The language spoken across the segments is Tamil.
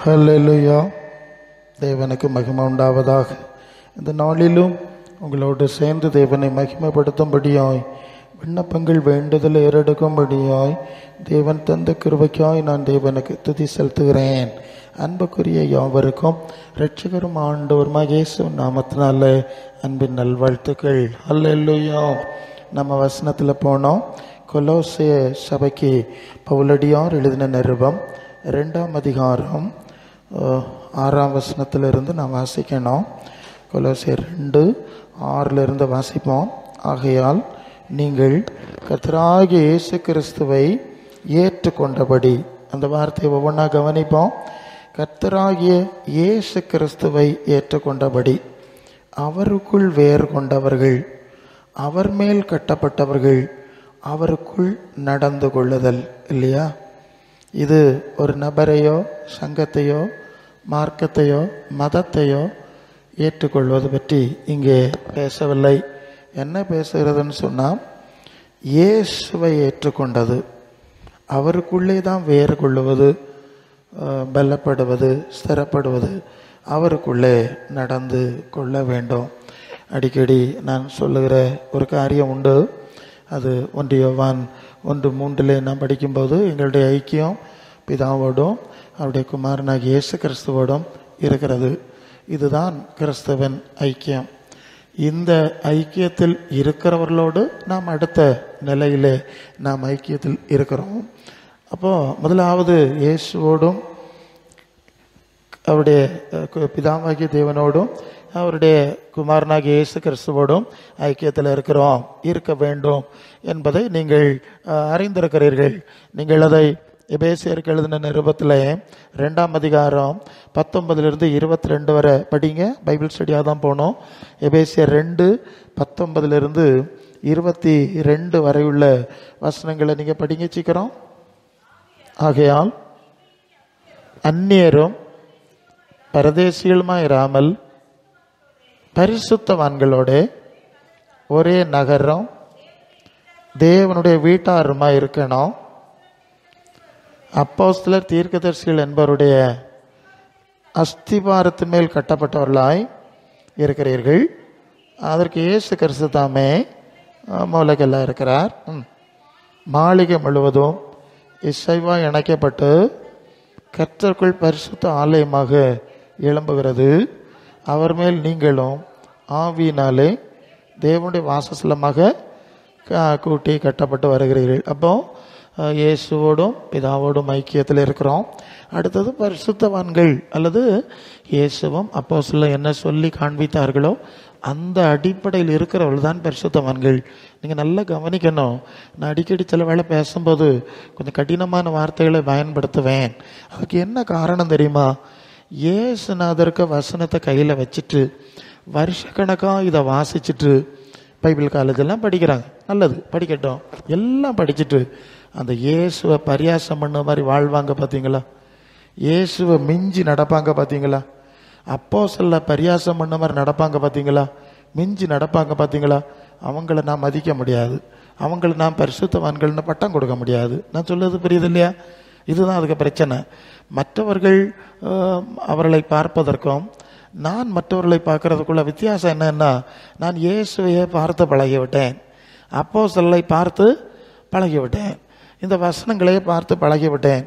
ஹல்லேலூயா. தேவனுக்கு மகிமை உண்டாவதாக. இந்த நாளிலும் உங்களோடு சேர்ந்து தேவனை மகிமைப்படுத்தும்படியாய் விண்ணப்பங்கள் வேண்டுதல் ஏறெடுக்கும்படியாய் தேவன் தந்த கிருபைக்காய் நான் தேவனுக்கு துதி செலுத்துகிறேன். அன்புக்குரிய யாவருக்கும் இரட்சகரும் ஆண்டவருமாகிய இயேசு நாமத்தினால அன்பின் நல்வாழ்த்துக்கள். ஹல்லேலூயா. நம்ம வசனத்தில் போனோம். கொலோசிய சபைக்கு பவுலடியார் எழுதின நிருபம் 2ஆம் அதிகாரம் 6ஆம் வசனத்திலிருந்து நான் வாசிக்கணும். கொலோசியர் 2:6 வாசிப்போம். ஆகையால் நீங்கள் கர்த்தராகிய இயேசு கிறிஸ்துவை ஏற்றுக்கொண்டபடி, அந்த வார்த்தையை ஒவ்வொன்றா கவனிப்போம். கர்த்தராகிய இயேசு கிறிஸ்துவை ஏற்றுக்கொண்டபடி, அவருக்குள் வேறு கொண்டவர்கள், அவர் மேல் கட்டப்பட்டவர்கள், அவருக்குள் நடந்து கொள்ளுதல். இல்லையா? இது ஒரு நபரையோ சங்கத்தையோ மார்க்கத்தையோ மதத்தையோ ஏற்றுக்கொள்வது பற்றி இங்கே பேசவில்லை. என்ன பேசுகிறதுன்னு சொன்னால், இயேசுவை ஏற்றுக்கொண்டது, அவருக்குள்ளே தான் வேறு கொள்ளுவது, பலப்படுவது, ஸ்திரப்படுவது, அவருக்குள்ளே நடந்து கொள்ள வேண்டும். அடிக்கடி நான் சொல்லுகிற ஒரு காரியம் உண்டு. அது 1 யோவான் 1:3 நான் படிக்கும்போது, எங்களுடைய ஐக்கியம் பிதாவோடும் அவருடைய குமாரனாகிய இயேசு கிறிஸ்துவோடும் இருக்கிறது. இதுதான் கிறிஸ்துவன் ஐக்கியம். இந்த ஐக்கியத்தில் இருக்கிறவர்களோடு நாம் அடுத்த நிலையிலே நாம் ஐக்கியத்தில் இருக்கிறோம். அப்போது முதலாவது இயேசுவோடும் அவருடைய பிதாவாகிய தேவனோடும் அவருடைய குமாரனாகிய இயேசு கிறிஸ்துவோடும் ஐக்கியத்தில் இருக்க வேண்டும் என்பதை நீங்கள் அறிந்திருக்கிறீர்கள். நீங்கள் அதை எபேசியருக்கு எழுதின நிருபத்தில் 2ஆம் அதிகாரம் 19 22 வரை படிங்க. பைபிள் ஸ்டடியாக தான் போனோம். எபேசியர் 2:19 22 வரை உள்ள வசனங்களை நீங்கள் படிங்க சீக்கிரம். ஆகையால் அந்நியரும் பரதேசிகளுமாயிராமல் பரிசுத்தவான்களோட ஒரே நகரம் தேவனுடைய வீட்டாருமாய் இருக்கணும். அப்போஸ்தலர் தீர்க்கதரிசிகள் என்பவருடைய அஸ்திபாரத்து மேல் கட்டப்பட்டவர்களாய் இருக்கிறீர்கள். அதற்கு இயேசு கிறிஸ்து தாமே மூலக்கல்லாக இருக்கிறார். மாளிகை முழுவதும் இசைவாய் இணைக்கப்பட்டு கர்த்தருக்குள் பரிசுத்த ஆலயமாக எழும்புகிறது. அவர் மேல் நீங்களும் ஆவியினாலே தேவனுடைய வாசஸ்தலமாக கூட்டி கட்டப்பட்டு வருகிறீர்கள். அப்போ இயேசுவோடும் பிதாவோடும் ஐக்கியத்தில் இருக்கிறோம். அடுத்தது பரிசுத்தவான்கள், அல்லது இயேசுவும் அப்போஸ்தலர் என்ன சொல்லி காண்பித்தார்களோ அந்த அடிப்படையில் இருக்கிறவர்கள் தான் பரிசுத்தவான்கள். நீங்கள் நல்லா கவனிக்கணும். நான் அடிக்கடி சில வேளை பேசும்போது கொஞ்சம் கடினமான வார்த்தைகளை பயன்படுத்துவேன். அதுக்கு என்ன காரணம் தெரியுமா? இயேசுநாதருக்கு வசனத்தை கையில் வச்சுட்டு வருஷக்கணக்காக இதை வாசிச்சுட்டு பைபிள் காலேஜெல்லாம் படிக்கிறாங்க. நல்லது, படிக்கட்டும். எல்லாம் படிச்சுட்டு அந்த இயேசுவை பரியாசம் பண்ண மாதிரி வாழ்வாங்க பார்த்தீங்களா? இயேசுவை மிஞ்சி நடப்பாங்க பார்த்தீங்களா? அப்போஸ்தலர் பரியாசம் பண்ண மாதிரி நடப்பாங்க பார்த்தீங்களா? மிஞ்சி நடப்பாங்க பார்த்தீங்களா? அவங்கள நான் மதிக்க முடியாது, அவங்கள நான் பரிசுத்தவான்கள்னு பட்டம் கொடுக்க முடியாது. நான் சொல்றது புரியுது இல்லையா? இதுதான் அதுக்கு பிரச்சனை. மற்றவர்கள் அவர்களை பார்ப்பதற்கும் நான் மற்றவர்களை பார்க்கறதுக்குள்ள வித்தியாசம் என்னன்னா, நான் இயேசுவையே பார்த்து பழகிவிட்டேன், அப்போஸ்தலரை பார்த்து பழகிவிட்டேன், இந்த வசனங்களையே பார்த்து பழகிவிட்டேன்.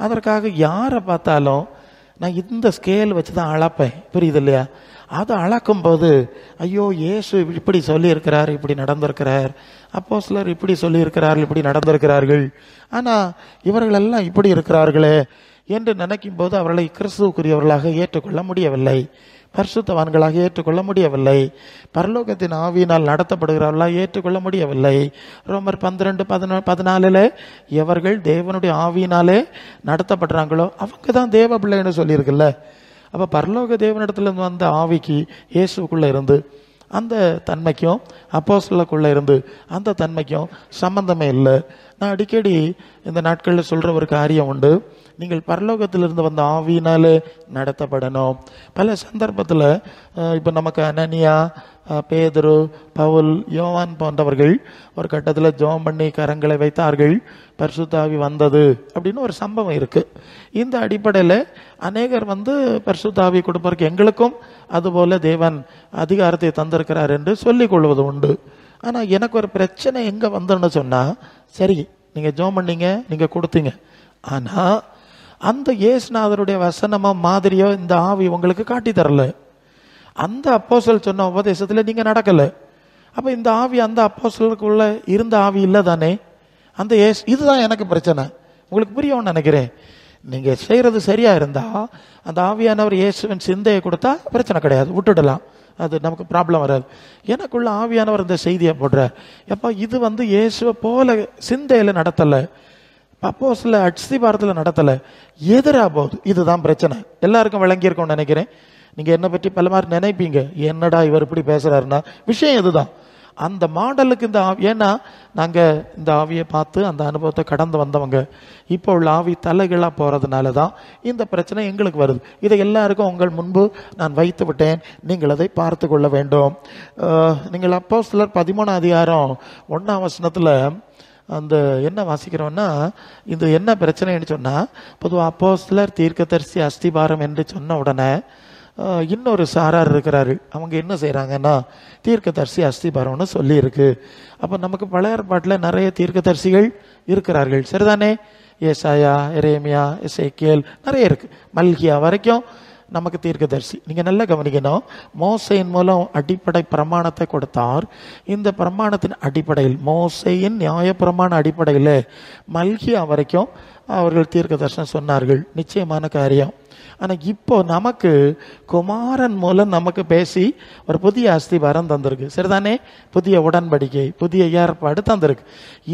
அதற்காக யாரை பார்த்தாலும் நான் இந்த ஸ்கேல் வச்சு தான் அளப்பேன். புரியுது இல்லையா? அதை அளக்கும்போது, ஐயோ இயேசு இப்படி சொல்லியிருக்கிறார், இப்படி நடந்திருக்கிறார், அப்போஸ்தலர் இப்படி சொல்லியிருக்கிறார்கள், இப்படி நடந்திருக்கிறார்கள், ஆனால் இவர்களெல்லாம் இப்படி இருக்கிறார்களே என்று நினைக்கும் போது அவர்களை கிறிஸ்துவுக்குரியவர்களாக ஏற்றுக்கொள்ள முடியவில்லை, பரிசுத்தவான்களாக ஏற்றுக்கொள்ள முடியவில்லை, பரலோகத்தின் ஆவியினால் நடத்தப்படுகிறவர்களாக ஏற்றுக்கொள்ள முடியவில்லை. ரோமர் 12:14 எவர்கள் தேவனுடைய ஆவியினாலே நடத்தப்படுறாங்களோ அவங்க தான் தேவ பிள்ளைன்னு சொல்லியிருக்குல்ல. அப்போ பரலோக தேவனிடத்துலேருந்து வந்த ஆவிக்கு இயேசுக்குள்ளே இருந்து அந்த தன்மைக்கும் அப்போஸ்தலருக்குள்ளே இருந்து அந்த தன்மைக்கும் சம்பந்தமே இல்லை. நான் அடிக்கடி இந்த நாட்களில் சொல்கிற ஒரு காரியம் உண்டு. நீங்கள் பரலோகத்திலிருந்து வந்த ஆவியினாலே நடத்தப்படணும். பல சந்தர்ப்பத்தில் இப்போ நமக்கு அனனியா, பேதுரு, பவுல், யோவான் போன்றவர்கள் ஒரு கட்டத்தில் ஜெபம் பண்ணி கரங்களை வைத்தார்கள், பரிசுத்த ஆவி வந்தது அப்படின்னு ஒரு சம்பவம் இருக்குது. இந்த அடிப்படையில் அநேகர் பரிசுத்த ஆவி கொடுப்பதற்கு எங்களுக்கும் அதுபோல தேவன் அதிகாரத்தை தந்திருக்கிறார் என்று சொல்லிக் கொள்வது உண்டு. ஆனால் எனக்கு ஒரு பிரச்சனை எங்கே வந்தோன்னு சொன்னால், சரி நீங்கள் ஜெபம் பண்ணீங்க, நீங்கள் கொடுத்தீங்க, ஆனால் அந்த இயேசுநாதருடைய வசனமோ மாதிரியோ இந்த ஆவி உங்களுக்கு காட்டி தரல. அந்த அப்போஸ்தலர் சொன்ன உபதேசத்தில் நீங்கள் நடக்கலை. அப்போ இந்த ஆவி அந்த அப்போஸ்தலருக்குள்ள இருந்த ஆவி இல்லை தானே? அந்த இதுதான் எனக்கு பிரச்சனை. உங்களுக்கு புரியும்னு நினைக்கிறேன். நீங்கள் செய்கிறது சரியாக இருந்தால் அந்த ஆவியானவர் இயேசுவின் சிந்தையை கொடுத்தா பிரச்சனை கிடையாது, விட்டுடலாம், அது நமக்கு ப்ராப்ளம் வராது. எனக்குள்ள ஆவியானவர் இந்த செய்தியை போடுறார். எப்போ இது இயேசுவை போல சிந்தையில் நடத்தலை, அப்போஸ்தல அஸ்திபாரத்தில் நடத்தலை, எதிராக போகுது. இதுதான் பிரச்சனை. எல்லாருக்கும் விளங்கியிருக்கும்னு நினைக்கிறேன். நீங்கள் என்னை பற்றி பல மாதிரி நினைப்பீங்க, என்னடா இவர் இப்படி பேசுகிறாருன்னா விஷயம் இதுதான். அந்த மாடலுக்கு இந்த ஆவி, ஏன்னா நாங்கள் இந்த ஆவியை பார்த்து அந்த அனுபவத்தை கடந்து வந்தவங்க. இப்போ உள்ள ஆவி தலைகளாக போகிறதுனால தான் இந்த பிரச்சனை எங்களுக்கு வருது. இதை எல்லாருக்கும் உங்கள் முன்பு நான் வைத்து விட்டேன், நீங்கள் அதை பார்த்து கொள்ள வேண்டும். நீங்கள் அப்போஸ்தலர் 13 அதிகாரம் 1ஆம் வசனத்தில் அந்த என்ன வாசிக்கிறோன்னா, இது என்ன பிரச்சனைன்னு சொன்னால், பொதுவாக அப்போஸ்தலர், தீர்க்கதரிசி, அஸ்திபாரம் என்று சொன்ன உடனே இன்னொரு சாரார் இருக்கிறார்கள். அவங்க என்ன செய்கிறாங்கன்னா, தீர்க்கதரிசி அஸ்திபாரம்னு சொல்லியிருக்கு. அப்போ நமக்கு பழைய ஏற்பாட்டில் நிறைய தீர்க்கதரிசிகள் இருக்கிறார்கள், சரிதானே? ஏசாயா, எரேமியா, எசேக்கியேல் நிறைய இருக்குது. மல்கியா வரைக்கும் நமக்கு தீர்க்கதரிசி. நீங்கள் நல்லா கவனிக்கணும். மோசையின் மூலம் அடிப்படை பிரமாணத்தை கொடுத்தார். இந்த பிரமாணத்தின் அடிப்படையில், மோசையின் நியாய பிரமாண அடிப்படையில் மல்கியா வரைக்கும் அவர்கள் தீர்க்க தரிசனம் சொன்னார்கள். நிச்சயமான காரியம். ஆனால் இப்போ நமக்கு குமாரன் மூலம் நமக்கு பேசி ஒரு புதிய அஸ்திபாரம் தந்திருக்கு, சரிதானே? புதிய உடன்படிக்கை, புதிய ஏற்பாடு தந்திருக்கு.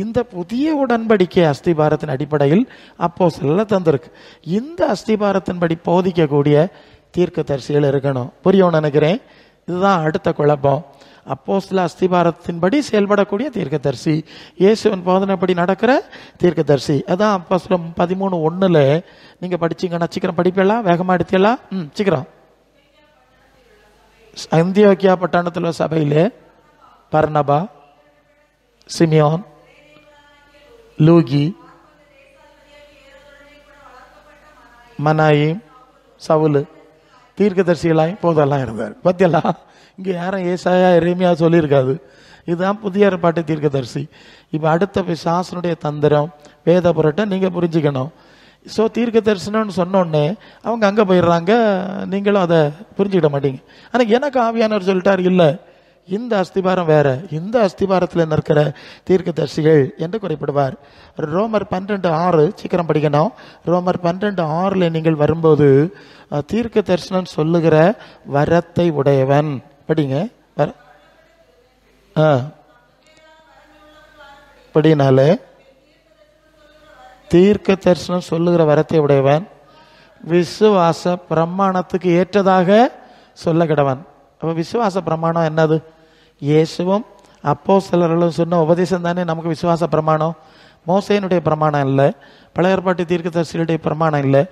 இந்த புதிய உடன்படிக்கை அஸ்திபாரத்தின் அடிப்படையில் அப்போஸ்தலர் தந்திருக்கு. இந்த அஸ்திபாரத்தின்படி போதிக்கக்கூடிய தீர்க்கதரிசிகள் இருக்கணும். புரியும்னு நினைக்கிறேன். இதுதான் அடுத்த குழப்பம். அப்போஸ்தல அஸ்திபாரத்தின்படி செயல்படக்கூடிய தீர்க்கதரிசி, இயேசுவின் போதனைப்படி நடக்கிற தீர்க்கதரிசி. அதான் அப்போஸ்தலர் 13:1 நீங்கள் படிச்சீங்கன்னா, சீக்கிரம் படிப்பீங்களா? வேகமாக எடுத்தீங்களா? சீக்கிரம். அந்தியோக்கியா பட்டணத்தில் சபையிலே பர்னபா, சிமியோன், லூகி, மனாயிம், சவுலு தீர்க்கதரிசிகளாயும் போதெல்லாம் இருந்தார். பத்தியெல்லாம் இங்கே யாரும் ஏசாயா, எரேமியா சொல்லியிருக்காது. இதுதான் புதிய ஏற்பாட்டு தீர்க்கதரிசி. இப்போ அடுத்த பிசாசனுடைய தந்திரம், வேத புரட்டை நீங்கள் புரிஞ்சுக்கணும். ஸோ தீர்க்க தரிசனம்னு சொன்னோடனே அவங்க அங்கே போயிடுறாங்க, நீங்களும் அதை புரிஞ்சுக்கிட மாட்டீங்க. ஆனால் எனக்கு ஆவியானவர் சொல்லிட்டார், இல்லை இந்த அஸ்திபாரம் வேற, இந்த அஸ்திபாரத்தில் நிற்கிற தீர்க்கதரிசிகள் என்று குறிப்பிடுவார். ரோமர் 12:6 சீக்கிரம் படிக்கணும். ரோமர் 12:6 நீங்கள் வரும்போது தீர்க்க தரிசனம் சொல்லுகிற வரத்தை உடையவன் படிங்க. படினால தீர்க்க தரிசனம் சொல்லுகிற வரத்தை உடையவன் விசுவாச பிரமாணத்துக்கு ஏற்றதாக சொல்ல கிடவன். அப்போ விசுவாச பிரமாணம் என்னது? இயேசுவும் அப்போஸ்தலர்களும் சொன்ன உபதேசம் தானே நமக்கு விசுவாச பிரமாணம். மோசேனுடைய பிரமாணம் இல்லை, பழைய ஏற்பாட்டு தீர்க்கதரிசிகளுடைய பிரமாணம் இல்லை.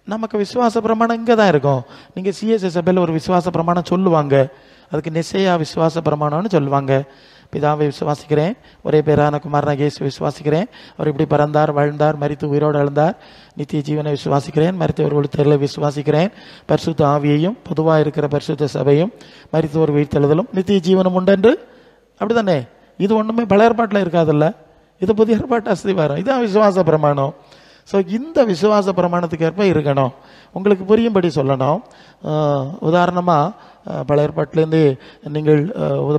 நமக்கு விசுவாச பிரமாணம் இங்கே தான் இருக்கும். நீங்கள் சிஎஸ்எஸ் சபையில் ஒரு விசுவாச பிரமாணம் சொல்லுவாங்க, அதுக்கு நிச்சயா விசுவாச பிரமாணம்னு சொல்லுவாங்க. பிதாவை விசுவாசிக்கிறேன், ஒரே பேரான குமாரனாகிய இயேசு விசுவாசிக்கிறேன், அவர் இப்படி பிறந்தார், வாழ்ந்தார், மரித்து உயிரோடு எழுந்தார், நித்திய ஜீவனை விசுவாசிக்கிறேன், மரித்தவர் உயிர்த்தெழுதலை விசுவாசிக்கிறேன், பரிசுத்த ஆவியையும் பொதுவாக இருக்கிற பரிசுத்த சபையும் மரித்தவர் உயிர்த்தெழுதலும் நித்திய ஜீவனம் உண்டென்று. அப்படி தானே? இது ஒன்றுமே பழைய ஏற்பாட்டில் இருக்காதுல்ல, இது புதிய ஏற்பாட்டு அஸ்திவாரம். இதுதான் விசுவாச பிரமாணம். ஸோ இந்த விசுவாச பிரமாணத்துக்கு ஏற்ப இருக்கணும். உங்களுக்கு புரியும்படி சொல்லணும். உதாரணமாக பழைய ஏற்பாட்டிலேருந்து நீங்கள்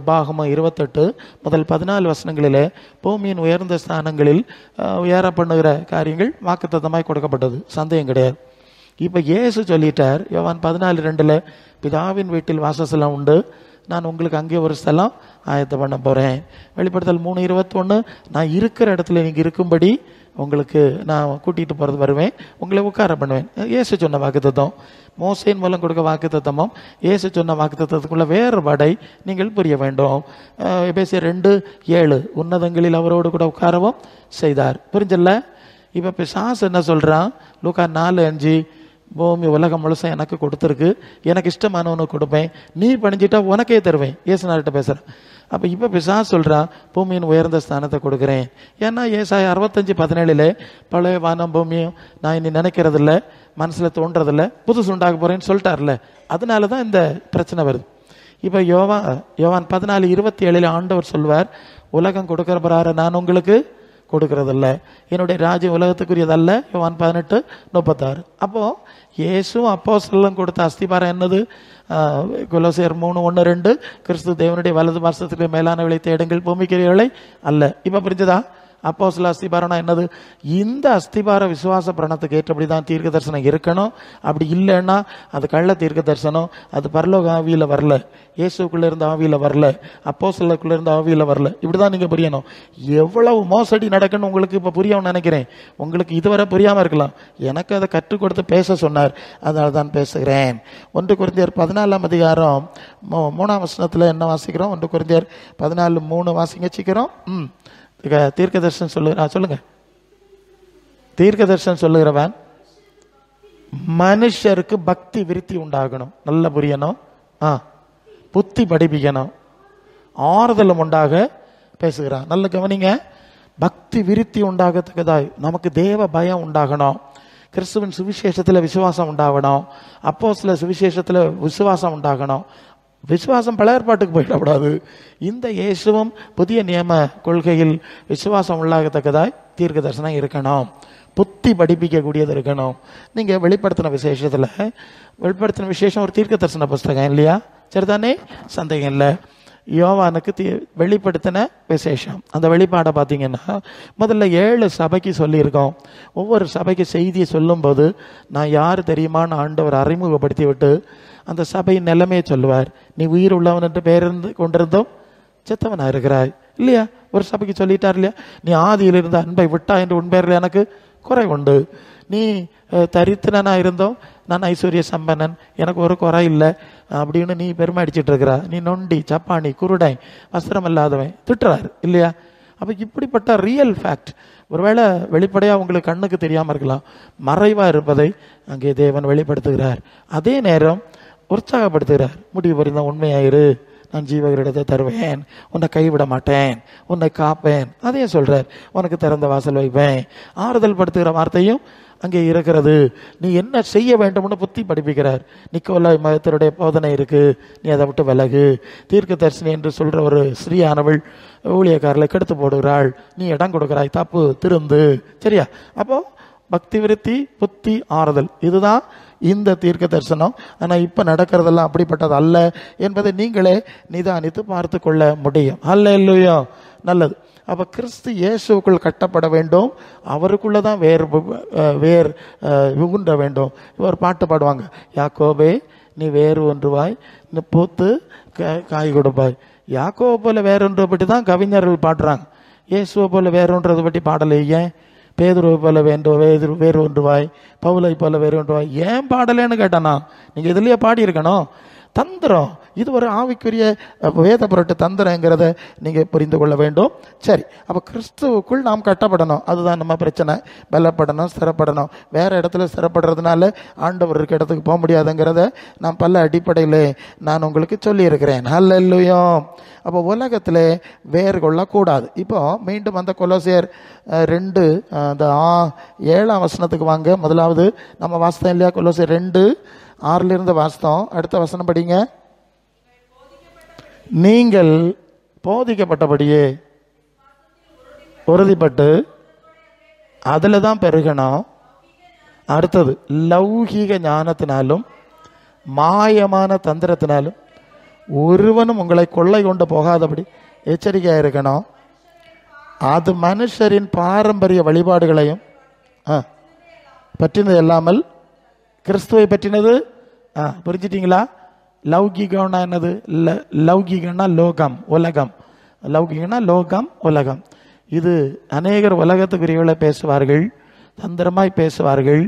பாகமம் 28 முதல் 14 வசனங்களில் பூமியின் உயர்ந்த ஸ்தானங்களில் ஏற பண்ணுகிற காரியங்கள் வாக்குத்தத்தமாய் கொடுக்கப்பட்டது, சந்தேகம் கிடையாது. இப்போ இயேசு சொல்லிட்டார் யோவான் 14:2 பிதாவின் வீட்டில் வாசஸ்தலம் உண்டு, நான் உங்களுக்கு அங்கே ஒரு ஸ்தலம் ஆயத்தம் பண்ண போகிறேன். வெளிப்படுத்தல் 3:21, நான் இருக்கிற இடத்துல நீங்கள் இருக்கும்படி உங்களுக்கு நான் கூட்டிகிட்டு போகிறது வருவேன், உங்களை உட்கார பண்ணுவேன். இயேசு சொன்ன வாக்குத்தத்தம், மோசேயின் மூலம் கொடுக்க வாக்குத்தத்தமும் இயேசு சொன்ன வாக்குத்தத்தத்துக்குள்ள வேறுபாடை நீங்கள் புரிய வேண்டும். எபேசியர் 2:7, உன்னதங்களில் அவரோடு கூட உட்காரவும் செய்தார். புரிஞ்சல்ல? இப்போ பிசாசு என்ன சொல்கிறான்? லூக்கா 4:5, பூமி உலகம் முழுசும் எனக்கு கொடுத்துருக்கு, எனக்கு இஷ்டமானவனுக்கு கொடுப்பேன், நீ பணிஞ்சிட்டா உனக்கே தருவேன். ஏசுநார்கிட்ட பேசுகிறேன். அப்போ இப்போ பிசாசு சொல்கிறான், பூமியின் உயர்ந்த ஸ்தானத்தை கொடுக்குறேன். ஏன்னா ஏசாயா 65:17 பழைய வானம் பூமியும் நான் இனி நினைக்கிறதில்ல, மனசில் தோன்றதில்ல, புதுசு உண்டாக போகிறேன்னு சொல்லிட்டார்ல. அதனால தான் இந்த பிரச்சனை வருது. இப்போ யோவான் 14:27 ஆண்டவர் சொல்வார், உலகம் கொடுக்கிற பிறார நான் உங்களுக்கு கொடுக்கறதில்ல, என்னுடைய ராஜ்யம் உலகத்துக்குரியதல்ல. யோவான் 18:36. அப்போது இயேசுவும் அப்போஸ்தலரும் கொடுத்த அஸ்திபாரம் என்னது? கொலோசியர் 3:1-2, கிறிஸ்து தேவனுடைய வலது பார்சத்துக்கு மேலானவளை தேடுங்கள், பூமிக்கிறவளை அல்ல. இப்போ புரிஞ்சுதா? அப்போஸ்தல அஸ்திபாரம்னா என்னது? இந்த அஸ்திபார விசுவாச பிரணத்துக்கு ஏற்றபடி தான் தீர்க்க தரிசனம் இருக்கணும். அப்படி இல்லைன்னா அது கள்ள தீர்க்க தரிசனம், அது பரலோக ஆவியில் வரல, இயேசுக்குள்ளே இருந்த ஆவியில் வரல, அப்போஸ்தலருக்குள்ளே இருந்த ஆவியில் வரல. இப்படி தான் நீங்கள் புரியணும். எவ்வளவு மோசடி நடக்குன்னு உங்களுக்கு இப்போ புரியணும்னு நினைக்கிறேன். உங்களுக்கு இதுவரை புரியாமல் இருக்கலாம், எனக்கு அதை கற்றுக் கொடுத்து பேச சொன்னார், அதனால தான் பேசுகிறேன். 1 கொரிந்தியர் 14:3 என்ன வாசிக்கிறோம்? 1 கொரிந்தியர் 14:3 வாசிங்க சீக்கிரம். தீர்க்க தரிசனம் சொல்லுங்க. தீர்க்க தரிசனம் சொல்லுகிறவன் மனுஷருக்கு பக்தி விருத்தி உண்டாகணும், நல்லா புரியணும், புத்தி படிப்பிக்கணும், ஆறுதலும் உண்டாக பேசுகிறான். நல்ல கவனிங்க. பக்தி விருத்தி உண்டாகத்தக்கதாய் நமக்கு தேவ பயம் உண்டாகணும், கிறிஸ்துவின் சுவிசேஷத்தில் விசுவாசம் உண்டாகணும், அப்போஸ்தல சுவிசேஷத்தில் விசுவாசம் உண்டாகணும். விசுவாசம் பழைய ஏற்பாட்டுக்கு போயிடக்கூடாது. இந்த இயேசுவும் புதிய நியம கொள்கையில் விசுவாசம் உள்ளாகத்தக்கதாய் தீர்க்க தரிசனம் இருக்கணும், புத்தி படிப்பிக்கக்கூடியது இருக்கணும். நீங்கள் வெளிப்படுத்தின விசேஷம் ஒரு தீர்க்க தரிசன புஸ்தகம் இல்லையா? சரிதானே? சந்தேகம் இல்லை. யோவானுக்கு வெளிப்படுத்தின விசேஷம், அந்த வெளிப்பாடை பார்த்தீங்கன்னா முதல்ல 7 சபைக்கு சொல்லியிருக்கோம். ஒவ்வொரு சபைக்கு செய்தியை சொல்லும்போது நான் யார் தெரியுமான்னு ஆண்டவர் அறிமுகப்படுத்தி விட்டு அந்த சபையின் நிலைமையை சொல்லுவார். நீ உயிர் உள்ளவன் என்று பேருந்து கொண்டிருந்தோம் செத்தவனாக இருக்கிறாய் இல்லையா? ஒரு சபைக்கு சொல்லிட்டார் இல்லையா? நீ ஆதியில் இருந்த அன்பை விட்டா என்று உன் பேரில் எனக்கு குறை உண்டு. நீ தரித்திரனா இருந்தோம், நான் ஐஸ்வர்ய சம்பனன், எனக்கு ஒரு குறை இல்லை அப்படின்னு நீ பெருமை அடிச்சிட்டு இருக்கிறா. நீ நொண்டி, சப்பானி, குருடை, வஸ்திரம் இல்லாதவன் திட்டுறாரு இல்லையா? அப்போ இப்படிப்பட்ட ரியல் ஃபேக்ட் ஒருவேளை வெளிப்படையாக உங்களுக்கு கண்ணுக்கு தெரியாமல் இருக்கலாம், மறைவாக இருப்பதை அங்கே தேவன் வெளிப்படுத்துகிறார். அதே நேரம் உற்சாகப்படுத்துகிறார். முடிவு புரிந்த உண்மையாயிரு, நான் ஜீவகிரீடத்தை தருவேன், உன்னை கைவிட மாட்டேன், உன்னை காப்பேன். அதையும் சொல்றார், உனக்கு திறந்த வாசல் வைப்பேன். ஆறுதல் படுத்துகிற வார்த்தையும் அங்கே இருக்கிறது. நீ என்ன செய்ய வேண்டும்னு புத்தி படிப்பிக்கிறார். நிக்கோலாய் மதத்தினுடைய போதனை இருக்கு, நீ அதை விட்டு விலகு. தீர்க்க தரிசனி என்று சொல்ற ஒரு ஸ்ரீயானவள் ஊழியக்காரர்களை கெடுத்து போடுகிறாள், நீ இடம் கொடுக்கிறாய், தப்பு, திருந்து. சரியா? அப்போ பக்தி விருத்தி, புத்தி, ஆறுதல், இதுதான் இந்த தீர்க்க தரிசனம். ஆனால் இப்போ நடக்கிறதெல்லாம் அப்படிப்பட்டது அல்ல என்பதை நீங்களே நிதானித்து பார்த்து கொள்ள முடியும். அல்லேலூயா. நல்லது. அப்போ கிறிஸ்து இயேசுக்குள் கட்டப்பட வேண்டும், அவருக்குள்ளே தான் வேர் உகுண்ட வேண்டும். ஒரு பாட்டு பாடுவாங்க, யாக்கோபே நீ வேறு ஒன்றுவாய், நீ பூத்து காய் கொடுப்பாய். யாக்கோபை போல வேறொன்றை பற்றி தான் கவிஞர்கள் பாடுறாங்க, இயேசுவை போல வேறொன்றதை பற்றி பாடலை. ஏன்? பேதுருவை போல வேறு ஒன்றுவாய், பவுலை போல வேறு ஒன்றுவாய் ஏன் பாடலேன்னு கேட்டானா? நீங்கள் இதுலேயே பாடியிருக்கணும். தந்திரம், இது ஒரு ஆவிக்குரிய வேத பொருட்டு தந்திரங்கிறத நீங்கள் புரிந்து கொள்ள வேண்டும். சரி, அப்போ கிறிஸ்துவுக்குள் நாம் கட்டப்படணும், அதுதான் நம்ம பிரச்சனை. பலப்படணும், ஸ்திரப்படணும். வேறு இடத்துல ஸ்திரப்படுறதுனால ஆண்டவர் இருக்க இடத்துக்கு போக முடியாதுங்கிறத நான் பல அடிப்படையில் நான் உங்களுக்கு சொல்லியிருக்கிறேன். அல்லேலூயா. அப்போ உலகத்தில் வேறு கொள்ளக்கூடாது. இப்போ மீண்டும் அந்த கொலோசியர் 2 அந்த 7ஆம் வசனத்துக்கு வாங்க. முதலாவது நம்ம வாசித்தோம் இல்லையா? கொலோசியர் 2:6 வாசித்தோம். அடுத்த வசனம் படிங்க. நீங்கள் போதிக்கப்பட்டபடியே உறுதிப்பட்டு அதில் தான் பெருகணும். அடுத்தது, லௌகீக ஞானத்தினாலும் மாயமான தந்திரத்தினாலும் ஒருவனும் உங்களை கொள்ளை கொண்டு போகாதபடி எச்சரிக்கையாக இருக்கணும். அது மனுஷரின் பாரம்பரிய வழிபாடுகளையும் பற்றினது இல்லாமல் கிறிஸ்துவை பற்றினது. புரிஞ்சிட்டிங்களா? லௌகிகம்னா என்னது? லௌகிகம்னா லோகம், உலகம். லௌகிகம்னா லோகம், உலகம். இது அநேகர் உலகத்துக்குரியவர்களை பேசுவார்கள், தந்திரமாய் பேசுவார்கள்,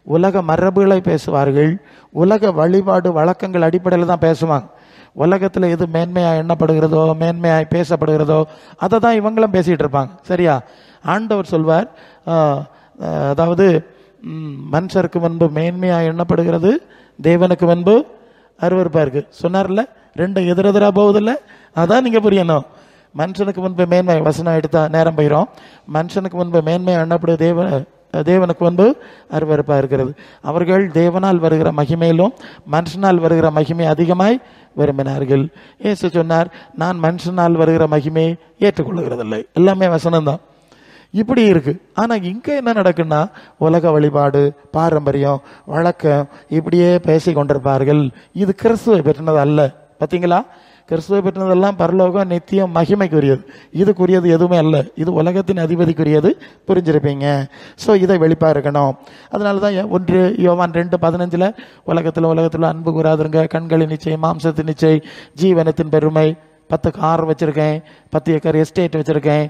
உலக மரபுகளை பேசுவார்கள், உலக வழிபாடு வழக்கங்கள் அடிப்படையில் தான் பேசுவாங்க. உலகத்தில் எது மேன்மையாக எண்ணப்படுகிறதோ, மேன்மையாக பேசப்படுகிறதோ அதை தான் இவங்களும் பேசிகிட்டு இருப்பாங்க. சரியா? ஆண்டவர் சொல்வார், அதாவது மனுஷருக்கு முன்பு மேன்மையாக எண்ணப்படுகிறது, தேவனுக்கு முன்பு அருவருப்பாக இருக்குது சொன்னார்ல. ரெண்டும் எதிரெதிராக போகுதில்ல? அதான் நீங்கள் புரியணும். மனுஷனுக்கு முன்பு மேன்மை, வசனம் எடுத்தா நேரம் போயிடும். மனுஷனுக்கு முன்பு மேன்மை எண்ணப்படுது, தேவனுக்கு முன்பு அருவருப்பாக இருக்கிறது. அவர்கள் தேவனால் வருகிற மகிமையிலும் மனுஷனால் வருகிற மகிமை அதிகமாய் விரும்பினார்கள். இயேசு சொன்னார், நான் மனுஷனால் வருகிற மகிமையை ஏற்றுக்கொள்கிறதில்லை. எல்லாமே வசனம்தான். இப்படி இருக்கு. ஆனால் இங்கே என்ன நடக்குன்னா, உலக வழிபாடு, பாரம்பரியம், வழக்கம் இப்படியே பேசி கொண்டிருப்பார்கள். இது கிறிஸ்துவை பெற்றினது அல்ல. பார்த்தீங்களா? கிறிஸ்துவை பெற்றினதெல்லாம் பரலோகம், நித்தியம், மகிமைக்குரியது. இதுக்குரியது எதுவுமே அல்ல. இது உலகத்தின் அதிபதிக்குரியது. புரிஞ்சிருப்பீங்க. ஸோ இதை வெளிப்பாக இருக்கணும். அதனால தான் 1 யோவான் 2:15 உலகத்தில் அன்பு கூறாதுங்க, கண்களின் நிச்சை, மாம்சத்தின் நிச்சை, ஜீவனத்தின் பெருமை, 10 கார் வச்சுருக்கேன், 10 ஏக்கர் எஸ்டேட் வச்சுருக்கேன்,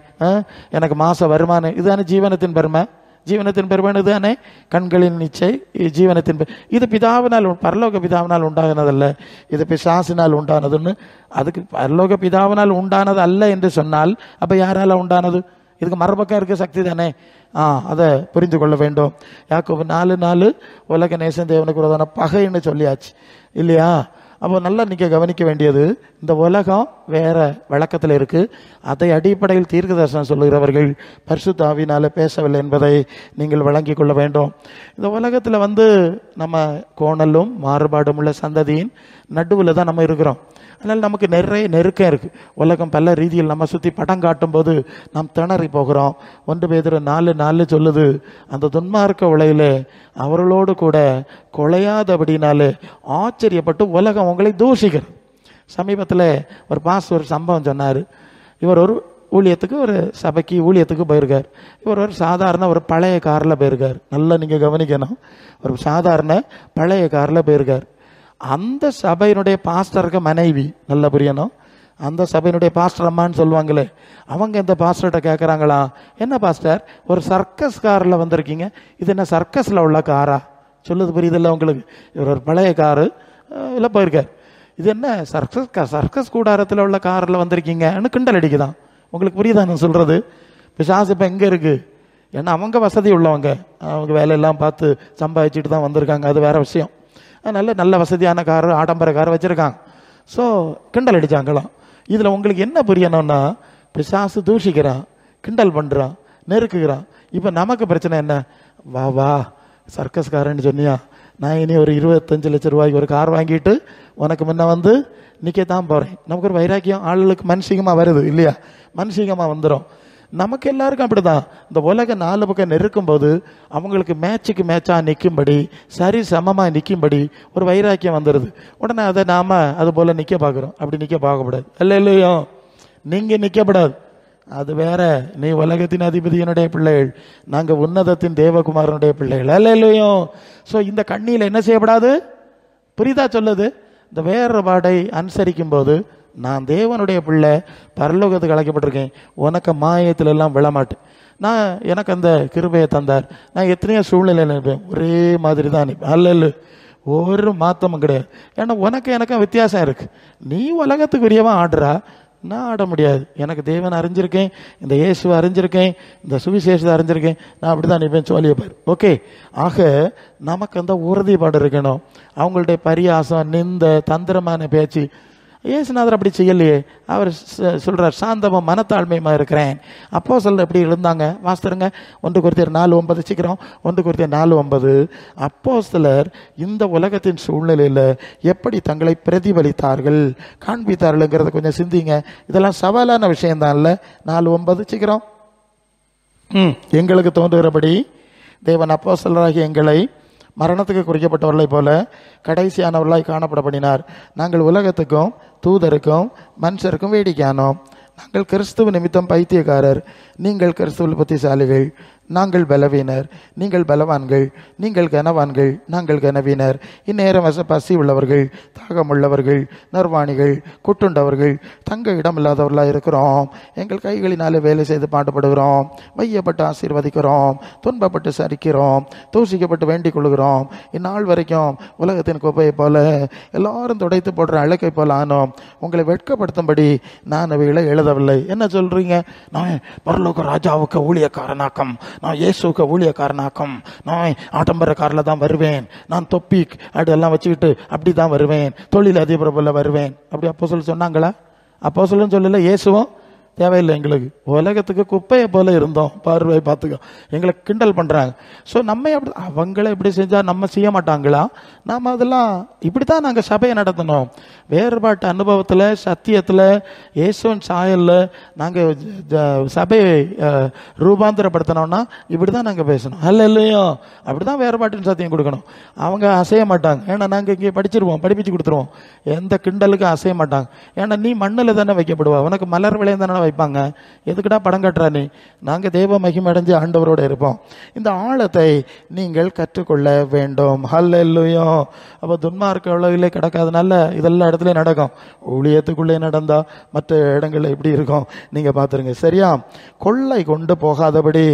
எனக்கு மாத வருமானம், இதுதானே ஜீவனத்தின் பெருமை. ஜீவனத்தின் பெருமைன்னு இதுதானே கண்களின் நிச்சை, ஜீவனத்தின் இது பிதாவினால், பரலோக பிதாவினால் உண்டானதல்ல, இது பிசாசினால் உண்டானதுன்னு. அதுக்கு பரலோக பிதாவினால் உண்டானது அல்ல என்று சொன்னால் அப்போ யாரால உண்டானது? இதுக்கு மறுபக்கம் இருக்க சக்தி தானே. அதை புரிந்து கொள்ள வேண்டும். யாக்கோபு 4:4 உலக நேசன் தேவனுக்கு விரோதமான பகைன்னு சொல்லியாச்சு இல்லையா? அப்போ நல்லா நீங்கள் கவனிக்க வேண்டியது, இந்த உலகம் வேற வழக்கத்தில் இருக்குது. அதை அடிப்படையில் தீர்க்க தரிசனம் சொல்லுகிறவர்கள் பரிசுத்த ஆவியினால பேசவில்லை என்பதை நீங்கள் வழங்கி கொள்ள வேண்டும். இந்த உலகத்தில் நம்ம கோணலும் மாறுபாடும் உள்ள சந்ததியின் நடுவில் தான் நம்ம இருக்கிறோம். அதனால் நமக்கு நிறைய நெருக்கம் இருக்குது. உலகம் பல ரீதியில் நம்ம சுற்றி படம் காட்டும் போது நாம் திணறி போகிறோம். 1 பேதுரு 4:4 சொல்லுது, அந்த துன்மார்க்க உலகில் அவர்களோடு கூட கொலையாதபடினாலே ஆச்சரியப்பட்டு உலகம் உங்களை தூஷிக்கிறது. சமீபத்தில் ஒரு ஒரு சம்பவம் சொன்னார். இவர் ஒரு ஊழியத்துக்கு, ஒரு சபைக்கு ஊழியத்துக்கு போயிருக்கார். இவர் ஒரு சாதாரண ஒரு பழைய காரில் போயிருக்கார். நல்லா நீங்கள் கவனிக்கணும். ஒரு சாதாரண பழைய காரில் போயிருக்கார். அந்த சபையினுடைய பாஸ்டருக்கு மனைவி, நல்லா புரியணும், அந்த சபையினுடைய பாஸ்டர் அம்மான்னு சொல்லுவாங்களே, அவங்க இந்த பாஸ்டர்கிட்ட கேட்குறாங்களா, என்ன பாஸ்டர் ஒரு சர்க்கஸ் காரில் வந்திருக்கீங்க, இது என்ன சர்க்கஸில் உள்ள காரா? சொல்லுது புரியுதில்ல உங்களுக்கு? இவர் ஒரு பழைய காரு இல்லை போயிருக்கார். இது என்ன சர்க்கஸ் கூடாரத்தில் உள்ள காரில் வந்திருக்கீங்கன்னு கிண்டல் அடிக்குதான். உங்களுக்கு புரியுதா நான் சொல்கிறது? பிசாசு இப்போ எங்கே இருக்குது? ஏன்னா அவங்க வசதி உள்ளவங்க, அவங்க வேலையெல்லாம் பார்த்து சம்பாதிச்சுட்டு தான் வந்திருக்காங்க, அது வேற விஷயம். நல்ல வசதியான காரு, ஆடம்பர கார் வச்சுருக்காங்க. ஸோ கிண்டல் அடித்தாங்களாம். இதில் உங்களுக்கு என்ன புரியணும்னா, பிசாசு தூஷிக்கிறான், கிண்டல் பண்ணுறான், நெருக்குகிறான். இப்போ நமக்கு பிரச்சனை என்ன? வா சர்க்கஸ்காரன்னு சொன்னியா, நான் இனி ஒரு 25 லட்சம் ரூபாய்க்கு ஒரு கார் வாங்கிட்டு உனக்கு முன்ன நிற்கத்தான் போகிறேன். நமக்கு ஒரு வைராக்கியம் ஆளுகளுக்கு மனுஷிகமாக வருது இல்லையா? மனுஷிகமாக வந்துடும். நமக்கு எல்லாருக்கும் அப்படிதான். இந்த உலக 4 பக்கம் நெருக்கும் போது அவங்களுக்கு மேட்சுக்கு மேட்சாக நிற்கும்படி, சரி சமமாக நிற்கும்படி ஒரு வைராக்கியம் வந்துடுது. உடனே அதை நாம் அது போல் நிற்க பார்க்குறோம். அப்படி நிற்க பார்க்கக்கூடாது. இல்லையோ, நீங்கள் நிற்கப்படாது. அது வேற. நீ உலகத்தின் அதிபதியினுடைய பிள்ளைகள், நாங்கள் உன்னதத்தின் தேவகுமாரனுடைய பிள்ளைகள். இல்லையோ. ஸோ இந்த கண்ணியில் என்ன செய்யப்படாது? புரிதா சொல்லுது? இந்த வேறுபாடை அனுசரிக்கும் போது, நான் தேவனுடைய பிள்ளை, பரலோகத்துக்கு அழைக்கப்பட்டிருக்கேன், உனக்கு மாயத்துல எல்லாம் விழமாட்டேன். எனக்கு அந்த கிருபையை தந்தார். நான் எத்தனையோ சூழ்நிலையில் நினைப்பேன், ஒரே மாதிரி தான் நிற்பேன். அல்ல, ஒரு மாற்றமும் கிடையாது. ஏன்னா எனக்கும் வித்தியாசம் இருக்கு. நீ உலகத்துக்குரியவன் ஆடுறா, நான் ஆட முடியாது. எனக்கு தேவன் அறிஞ்சிருக்கேன், இந்த இயேசுவை அறிஞ்சிருக்கேன், இந்த சுவிசேஷத்தை அறிஞ்சிருக்கேன், நான் அப்படி தான் நிற்பேன். சொல்லிய பாரு. ஓகே. ஆக நமக்கு அந்த உறுதிப்பாடு இருக்கணும். அவங்களுடைய பரியாசம், நிந்த, தந்திரமான பேச்சு, இயேசுநாதர் அப்படி செய்யலையே. அவர் சொல்றார், சாந்தமும் மனத்தாழ்மையுமா இருக்கிறேன். அப்போ சொல்ல எப்படி இருந்தாங்க வாஸ்தருங்க. 1 கொரிந்தியர் 4:9 சீக்கிரம். 1 கொரிந்தியர் 4:9. அப்போஸ்தலர் இந்த உலகத்தின் சூழ்நிலையில் எப்படி தங்களை பிரதிபலித்தார்கள், காண்பித்தார்கள்ங்கிறத கொஞ்சம் சிந்திங்க. இதெல்லாம் சவாலான விஷயம்தான் இல்லை? 4:9 சீக்கிரம். எங்களுக்கு தோன்றுகிறபடி தேவன் அப்போஸ்தலராகிய எங்களை மரணத்துக்கு குறிக்கப்பட்டவர்களைப் போல கடைசியானவர்களாய் காணப்பட பண்ணினார். நாங்கள் உலகத்துக்கும் தூதருக்கும் மனுஷருக்கும் வேடிக்கையானோம். நாங்கள் கிறிஸ்துவ நிமித்தம் பைத்தியக்காரர், நீங்கள் கிறிஸ்துவில் புத்திசாலிகள். நாங்கள் பலவீனர், நீங்கள் பலவான்கள், நீங்கள் கனவான்கள், நாங்கள் கனவீனர். இந்நேரம் பசி உள்ளவர்கள், தாகம் உள்ளவர்கள், நர்வாணிகள், குட்டுண்டவர்கள், தங்க இடமில்லாதவர்களாக இருக்கிறோம். எங்கள் கைகளினாலே வேலை செய்து பாடுபடுகிறோம், வையப்பட்டு ஆசீர்வதிக்கிறோம், துன்பப்பட்டு சரிக்கிறோம், தூசிக்கப்பட்டு வேண்டிக் கொள்கிறோம். இந்நாள் வரைக்கும் உலகத்தின் குப்பையை போல, எல்லாரும் துடைத்து போடுற அழுக்கை போல ஆனோம். உங்களை வெட்கப்படுத்தும்படி நான் அவைகளை எழுதவில்லை. என்ன சொல்றீங்க? நான் பரலோக ராஜாவுக்கு ஊழியக்காரனாக்கம், நான் இயேசுக்கு ஊழியக்காரனாக்கம், நான் ஆடம்பர காரில் தான் வருவேன், நான் தொப்பி அதெல்லாம் வச்சுக்கிட்டு அப்படி தான் வருவேன், தொழில் அதிபர் போல வருவேன். அப்படி அப்போஸ்தலர் சொன்னாங்களா? அப்போஸ்தலரும் சொல்லல, இயேசுவும் தேவையில்லை. எங்களுக்கு உலகத்துக்கு குப்பையை போல இருந்தோம். பார்வை பார்த்துக்கோ, எங்களை கிண்டல் பண்ணுறாங்க. ஸோ நம்ம அப்படி அவங்கள இப்படி செஞ்சால் நம்ம செய்ய மாட்டாங்களா? நாம் அதெல்லாம் இப்படி தான் நாங்கள் சபையை நடத்தணும். வேறுபாட்டு அனுபவத்தில், சத்தியத்தில், இயேசுவின் சாயலில் நாங்கள் சபையை ரூபாந்தரப்படுத்தினோம்னா இப்படி தான் நாங்கள் பேசணும். அல்ல இல்லையோ? அப்படி தான் வேறுபாட்டின் சத்தியம் கொடுக்கணும். அவங்க அசைய மாட்டாங்க. ஏன்னா நாங்கள் இங்கே படிச்சிருவோம், படிப்பிச்சு கொடுத்துருவோம். எந்த கிண்டலுக்கும் அசைய மாட்டாங்க. ஏன்னா நீ மண்ணில் தானே வைக்கப்படுவா, உனக்கு மலர் விளையம் தானே வைப்பாங்க. எதுக்குடா படம் கட்டுறா நீ? நாங்கள் தெய்வ மகிமை அடைஞ்சு ஆண்டவரோடு இருப்போம். இந்த ஆழத்தை நீங்கள் கற்றுக்கொள்ள வேண்டும். ஹல்லேலூயா. அப்போ துன்மார்க்க உலகிலே கிடக்காதனால இதெல்லாம் இடத்துல நடக்கும். ஊழியத்துக்குள்ளே நடந்தா மற்ற இடங்கள்ல எப்படி இருக்கும் நீங்க பார்த்துருங்க. சரியா? கொள்ளை கொண்டு போகாதபடி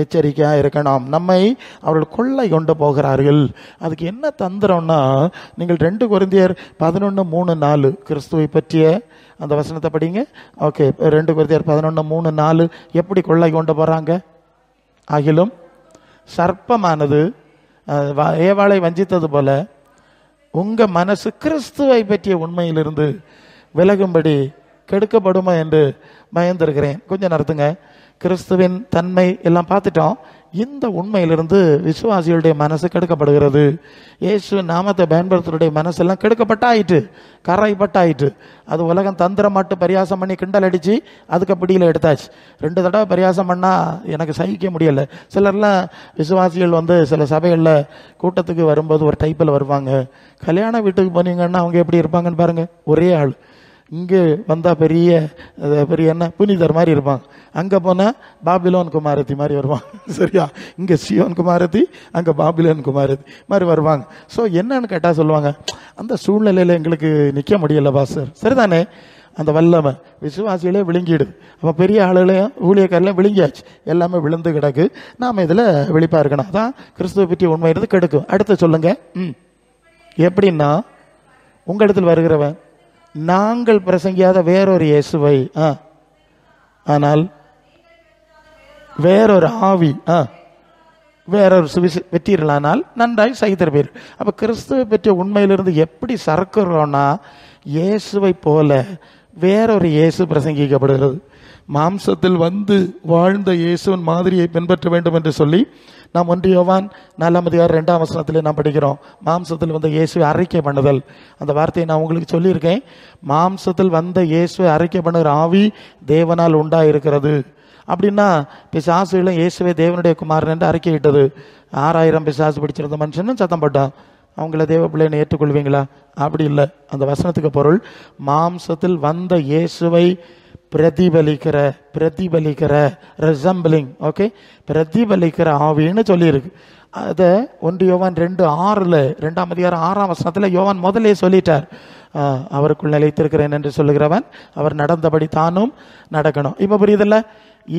எச்சரிக்கையா இருக்கணும். நம்மை அவர்கள் கொள்ளை கொண்டு போகிறார்கள். அதுக்கு என்ன தந்திரம்னா, நீங்கள் 2 கொரிந்தியர் 11:3-4 கிறிஸ்துவை பற்றிய அந்த வசனத்தை படிங்க. ஓகே, 2 கொரிந்தியர் 11:3-4 எப்படி கொள்ளை கொண்டு போறாங்க? ஆகிலும் சர்ப்பமானது ஏவாளை வஞ்சித்தது போல உங்க மனசு கிறிஸ்துவை பற்றிய உண்மையிலிருந்து விலகும்படி கெடுக்கப்படுமா என்று பயந்திருக்கிறேன். கொஞ்சம் நடத்துங்க. கிறிஸ்துவின் தன்மை எல்லாம் பார்த்துட்டோம். இந்த உண்மையிலிருந்து விசுவாசிகளுடைய மனசு கெடுக்கப்படுகிறது. இயேசு நாமத்தை பயன்படுத்துடைய மனசெல்லாம் கெடுக்கப்பட்டாயிட்டு, கரைப்பட்டாயிட்டு. அது உலகம் தந்திரமாட்டு பரியாசம் பண்ணி கிண்டல் அடித்து அதுக்கு பிடியில் எடுத்தாச்சு. 2 தடவை பரியாசம் பண்ணால் எனக்கு சகிக்க முடியலை. சிலர்லாம் விசுவாசிகள் சில சபைகளில் கூட்டத்துக்கு வரும்போது ஒரு டைப்பில் வருவாங்க. கல்யாண வீட்டுக்கு போனீங்கன்னா அவங்க எப்படி இருப்பாங்கன்னு பாருங்கள். ஒரே ஆள். இங்கே வந்தால் பெரிய என்ன புனிதர் மாதிரி இருப்பாங்க. அங்கே போனால் பாபிலோன் குமாரத்தி மாதிரி வருவாங்க. சரியா? இங்கே சியோன் குமாரத்தி, அங்கே பாபிலோன் குமாரத்தி மாதிரி வருவாங்க. ஸோ என்னன்னு கேட்டால் சொல்லுவாங்க, அந்த சூழ்நிலையில் எங்களுக்கு நிற்க முடியலை பாஸ்டர். சரிதானே? அந்த வல்லமை விசுவாசிகளே விழுங்கிடுது. அப்போ பெரிய ஆளுகளையும் ஊழியக்காரெல்லாம் விழுங்கியாச்சு. எல்லாமே விழுந்து கிடக்கு. நாம் இதில் விழிப்பாக இருக்கணும். அதான் கிறிஸ்துவ பற்றி உண்மை இருந்து கெடுக்கும். அடுத்து சொல்லுங்க. எப்படின்னா, உங்களிடத்தில் வருகிறவன் நாங்கள் பிரசங்கியாத வேறொரு இயேசுவை, ஆனால் வேறொரு ஆவி, வேறொரு வெற்றியர்களானால் நன்றாய் சகித்திருப்பீர். அப்ப கிறிஸ்துவை பற்றிய உண்மையிலிருந்து எப்படி சறுக்கிறோம்னா, இயேசுவை போல வேறொரு இயேசு பிரசங்கிக்கப்படுகிறது. மாம்சத்தில் வாழ்ந்த இயேசுவின் மாதிரியை பின்பற்ற வேண்டும் என்று சொல்லி நாம் 1 யோவான் 4:2 நாம் படிக்கிறோம். மாம்சத்தில் வந்த இயேசுவை அறிக்கை பண்ணுதல். அந்த வார்த்தையை நான் உங்களுக்கு சொல்லியிருக்கேன். மாம்சத்தில் வந்த இயேசுவை அறிக்கை பண்ணுகிற ஆவி தேவனால் உண்டாயிருக்கிறது. அப்படின்னா பிசாசுகளும் இயேசுவை தேவனுடைய குமாரன் என்று அறிக்கையிட்டது. 6000 பிசாசு பிடிச்சிருந்த மனுஷனும் சத்தம் போட்டான். அவங்கள தேவ பிள்ளைன்னு ஏற்றுக்கொள்வீங்களா? அப்படி இல்லை. அந்த வசனத்துக்கு பொருள், மாம்சத்தில் வந்த இயேசுவை பிரதிபலிக்கிற ரெசம்பிளிங், ஓகே, பிரதிபலிக்கிற ஆவின்னு சொல்லியிருக்கு. அதை 1 யோவான் 2:6 2 யோவான் முதலே சொல்லிட்டார். அவருக்குள் நிலைத்திருக்கிறேன் என்று சொல்லுகிறவன் அவர் நடந்தபடி தானும் நடக்கணும். இப்போ புரியுதில்ல?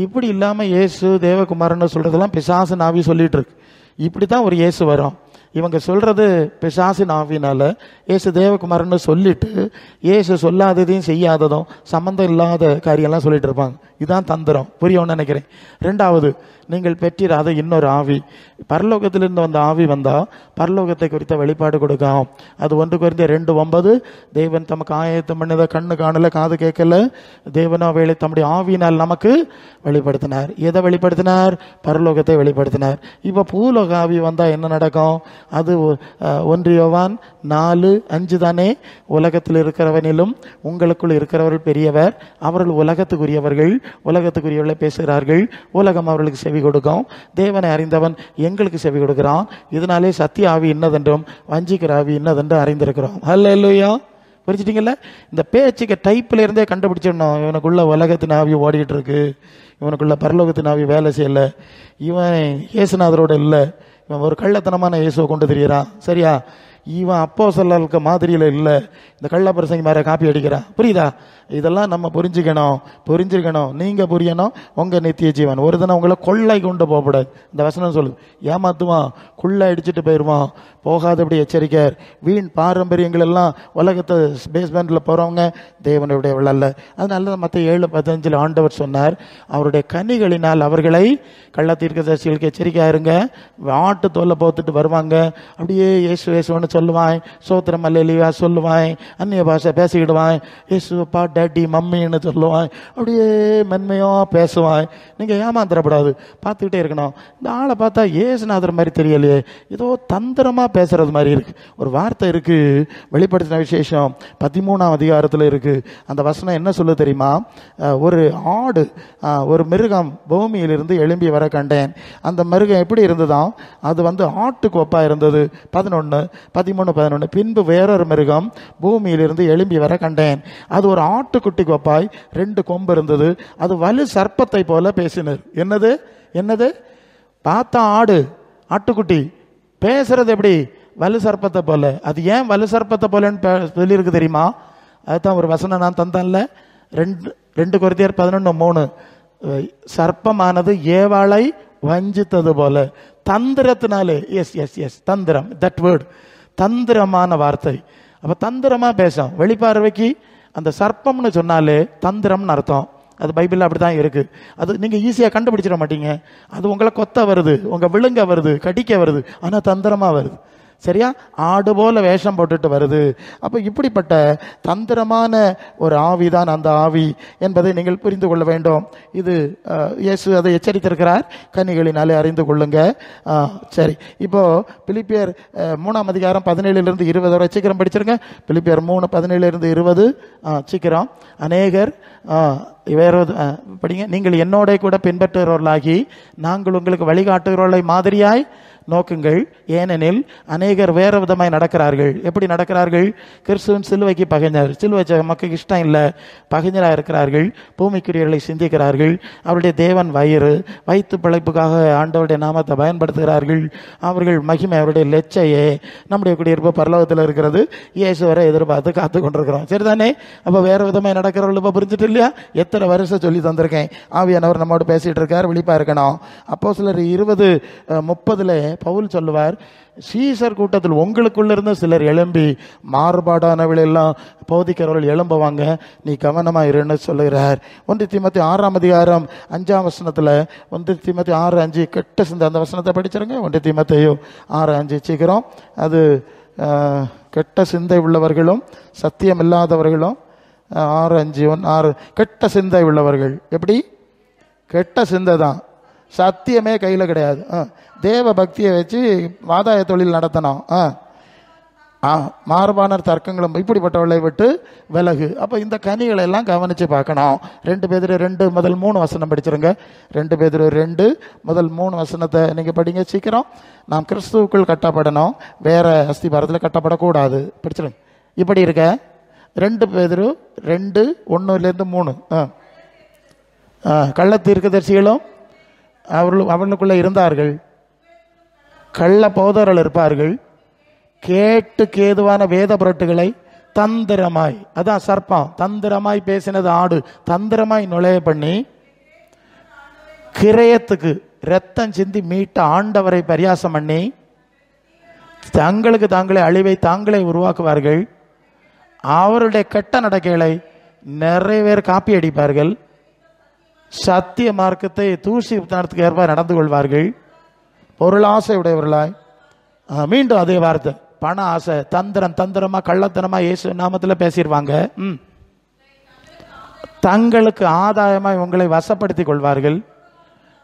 இப்படி இல்லாமல் இயேசு தேவகுமாரன்னு சொல்றதெல்லாம் பிசாசு ஆவி சொல்லிட்டு இருக்கு. இப்படி தான் ஒரு இயேசு வரும். இவங்க சொல்றது பிசாசின் ஆவினால இயேசு தேவகுமாரன்னு சொல்லிட்டு இயேசு சொல்லாததையும் செய்யாததும் சம்பந்தம் இல்லாத காரியம்லாம் சொல்லிட்டு இருப்பாங்க. இதுதான் தந்திரம். புரியும்னு நினைக்கிறேன். 2வது, நீங்கள் பெற்றிராத இன்னொரு ஆவி. பரலோகத்திலிருந்து வந்த ஆவி வந்தா பரலோகத்தை குறித்த வெளிப்பாடு கொடுக்கும். அது 1 கொரிந்தியர் 2:9, தேவன் தமக்கு ஆயத்தம் பண்ணதை கண்ணு காணல, காது கேட்கல, தேவனோ வேளை தம்முடைய ஆவியினால் நமக்கு வெளிப்படுத்தினார். எதை வெளிப்படுத்தினார்? பரலோகத்தை வெளிப்படுத்தினார். இப்போ பூலோக ஆவி வந்தா என்ன நடக்கும்? அது 1 யோவான் 4:5 தானே. உலகத்தில் இருக்கிறவனிலும் உங்களுக்குள் இருக்கிறவர்கள் பெரியவர், அவர்கள் உலகத்துக்குரியவர்கள், உலகத்துக்குரியவர்களை பேசுகிறார்கள், உலகம் அவர்களுக்கு செவி கொடுக்கும், தேவனை அறிந்தவன் எங்களுக்கு செவி கொடுக்கிறான். இதனாலே சத்திய ஆவி இன்னதென்றும் வஞ்சிக்கிற ஆவி இன்னதென்று அறிந்திருக்கிறோம். ஹல்லேலூயா. புரிஞ்சிட்டீங்கல்ல? இந்த பேச்சுக்கு டைப்ல இருந்தே கண்டுபிடிச்சிடணும், இவனுக்குள்ள உலகத்தின் ஆவி ஓடிட்டு இருக்கு, இவனுக்குள்ள பரலோகத்தின் ஆவி வேலை செய்யலை, இவன் இயேசுநாதரோட இல்லை, இவன் ஒரு கள்ளத்தனமான இயேசுவை கொண்டு திரியிறான், சரியா, இவன் அப்போஸ்தலர்களுக்கு மாதிரியில் இல்லை, இந்த கள்ள பிரசங்கி மாதிரி காப்பி அடிக்கிறான். புரியுதா? இதெல்லாம் நம்ம புரிஞ்சிருக்கணும். நீங்கள் புரியணும் உங்கள் நித்திய ஜீவன். ஒரு தினம் உங்களை கொள்ளை கொண்டு போகக்கூடாது. இந்த வசனம் சொல்லுது, ஏமாத்துவான், கொள்ளை அடிச்சுட்டு போயிடுவான், போகாதபடி எச்சரிக்கையார். வீண் பாரம்பரியங்கள் எல்லாம் உலகத்தை பேஸ்மெண்ட்டில் போகிறவங்க தேவனுடைய விழல்ல. அதனால மற்ற 7:15 ஆண்டவர் சொன்னார், அவருடைய கனிகளினால் அவர்களை கள்ள தீர்க்கதரிசிகளுக்கு எச்சரிக்கையா இருங்க. ஆட்டு தோலை போத்துட்டு வருவாங்க, அப்படியே இயேசு இயேசுன்னு சொல்லுவான், சோத்திரம் அல்லேலூயா சொல்லுவான், அந்நிய பாஷை பேசிக்கிடுவான், இயேசுப்பா டேடி மம்மின்னு சொல்லுவான், அப்படியே மென்மையாக பேசுவான். நீங்கள் ஏமாந்துடக்கூடாது, பார்த்துக்கிட்டே இருக்கணும். இந்த ஆளை பார்த்தா இயேசுநாதர் மாதிரி தெரியலையே, ஏதோ தந்திரமாக பேசுறது மாதிரி இருக்கு. ஒரு வார்த்தை இருக்கு, வெளிப்படுத்தின விசேஷம் 13ஆம் அதிகாரத்தில் இருக்கு. அந்த வசனம் என்ன சொல்ல தெரியுமா? ஒரு ஆடு, ஒரு மிருகம் பூமியிலிருந்து எழும்பி வர கண்டேன். அந்த மிருகம் எப்படி இருந்ததாம்? அது ஆட்டுக்கு ஒப்பா இருந்தது. 13:11 பின்பு வேறொரு மிருகம் பூமியிலிருந்து எழும்பி வர கண்டேன். அது ஒரு ஆட்டுக்குட்டிக்கு ஒப்பாய் 2 கொம்பு இருந்தது. அது வலு சர்ப்பத்தை போல பேசினர். என்னது பார்த்தா ஆட்டுக்குட்டி பேசுறது எப்படி? வலு சர்ப்பத்தை போல. அது ஏன் வலு சர்ப்பத்தை போலன்னு சொல்லியிருக்கு தெரியுமா? அதுதான் ஒரு வசனம் நான் தந்தேன்ல, 2 கொரிந்தியர் 11:3. சர்ப்பமானது ஏவாளை வஞ்சித்தது போல தந்திரத்தினாலே. எஸ் தந்திரம், தட் வேர்ட், தந்திரமான வார்த்தை. அப்ப தந்திரமா பேசும். வெளிப்பார்வைக்கு அந்த சர்ப்பம்னு சொன்னாலே தந்திரம்னு அர்த்தம். அது பைபிளில் அப்படி தான் இருக்கு. அது நீங்கள் ஈஸியாக கண்டுபிடிச்சிட மாட்டீங்க. அது உங்களை கொத்த வருது, உங்கள் விழுங்க வருது, கடிக்க வருது, ஆனால் தந்திரமாக வருது. சரியா? ஆடு போல வேஷம் போட்டுட்டு வருது. அப்போ இப்படிப்பட்ட தந்திரமான ஒரு ஆவி தான் அந்த ஆவி என்பதை நீங்கள் புரிந்து கொள்ள வேண்டும். இது இயேசு அதை எச்சரித்திருக்கிறார், கனிகளினாலே அறிந்து கொள்ளுங்க. சரி, இப்போ பிலிப்பியர் 3ஆம் அதிகாரம் 17-20 வரை சீக்கிரம் படிச்சிருங்க. பிலிப்பியர் 3:17-20 சீக்கிரம். அநேகர் வேற படிங்க. நீங்கள் என்னோட கூட பின்பற்றுகிறவர்களாகி நாங்கள் உங்களுக்கு வழிகாட்டுகிறவர்களை மாதிரியாய் நோக்குங்கள். ஏனெனில் அநேகர் வேறு விதமாய் நடக்கிறார்கள். எப்படி நடக்கிறார்கள்? கிறிஸ்துவின் சிலுவைக்கு பகைஞர், சிலுவை மக்களுக்கு இஷ்டம் இல்லை, பகைஞராக இருக்கிறார்கள். பூமிக்குரியவர்களை சிந்திக்கிறார்கள். அவருடைய தேவன் வயிற்று பிழைப்புக்காக ஆண்டவருடைய நாமத்தை பயன்படுத்துகிறார்கள். அவர்கள் மகிமை, அவருடைய லெச்சையே நம்முடைய குடியிருப்பு பரலோகத்தில் இருக்கிறது, இயேசு வரை எதிர்பார்த்து காத்து கொண்டிருக்கிறோம். சரிதானே? அப்போ வேறு விதமாய் நடக்கிறவர்கள் இப்போ புரிஞ்சுட்டு இல்லையா? எத்தனை வருஷம் சொல்லி தந்திருக்கேன். ஆவியானவர் நம்மோடு பேசிட்டு இருக்கார், விழிப்பா இருக்கணும். அப்போஸ்தலர் 20:30 பவுல் சொல்லுவார், சீசர் கூட்டத்தில் உங்களுக்குள்ள இருந்து சிலர் எழும்பி மாறுபாடானவளெல்லாம் போதிக்கிறவர்கள் எழும்புவாங்க, நீ கவனமா இருன்னு சொல்லுகிறார். 1 தீமோத்தேயு 6ஆம் அதிகாரம் 5ஆம் வசனத்துல 1 தீமோத்தேயு 6:5 கெட்ட சிந்தை, அந்த வசனத்தை படிச்சிருங்க. 1 தீமோத்தேயு 6:5 சீக்கிரம். அது கெட்ட சிந்தை உள்ளவர்களும் சத்தியம் இல்லாதவர்களும் 6:5 கெட்ட சிந்தை உள்ளவர்கள். எப்படி? கெட்ட சிந்தை தான், சத்தியமே கையில் கிடையாது. தேவ பக்தியை வச்சு ஆதாய தொழில் நடத்தணும். மாறுபான தர்க்கங்களும் இப்படிப்பட்டவர்களை விட்டு விலகு. அப்போ இந்த கனிகளை எல்லாம் கவனித்து பார்க்கணும். 2 பேதுரு 2:3 வசனம் படிச்சிருங்க. 2 பேதுரு 2:3 வசனத்தை நீங்கள் படிங்க சீக்கிரம். நாம் கிறிஸ்துவுக்குள் கட்டப்படணும், வேற அஸ்திபாரத்தில் கட்டப்படக்கூடாது. படிச்சிருங்க. இப்படி இருக்க 2 பேதுரு 2:1-3. கள்ள தீர்க்கதரிசிகளும் அவர்களுக்குள்ள இருந்தார்கள், கள்ள போதர்கள் இருப்பார்கள், கேட்டுக்கு ஏதுவான வேத பொருட்டுகளை தந்திரமாய், அதான் சர்ப்பம், தந்திரமாய் பேசினது ஆடு, தந்திரமாய் நுழைய பண்ணி கிரயத்துக்கு ரத்தம் சிந்தி மீட்ட ஆண்டவரை பரியாசம் பண்ணி தங்களுக்கு தாங்களே அழிவை தாங்களே உருவாக்குவார்கள். அவருடைய கெட்ட நடக்கைகளை நிறைய பேர் காப்பி அடிப்பார்கள். சத்திய மார்க்கத்தை தூசி நடத்துக்கு ஏற்ப நடந்து கொள்வார்கள். பொருளாசை உடையவர்களாய், மீண்டும் அதே வார்த்தை, பண ஆசை, தந்திரமா கள்ளத்தனமா இயேசு நாமத்தில் பேசிடுவாங்க. தங்களுக்கு ஆதாயமாய் உங்களை வசப்படுத்திக் கொள்வார்கள்.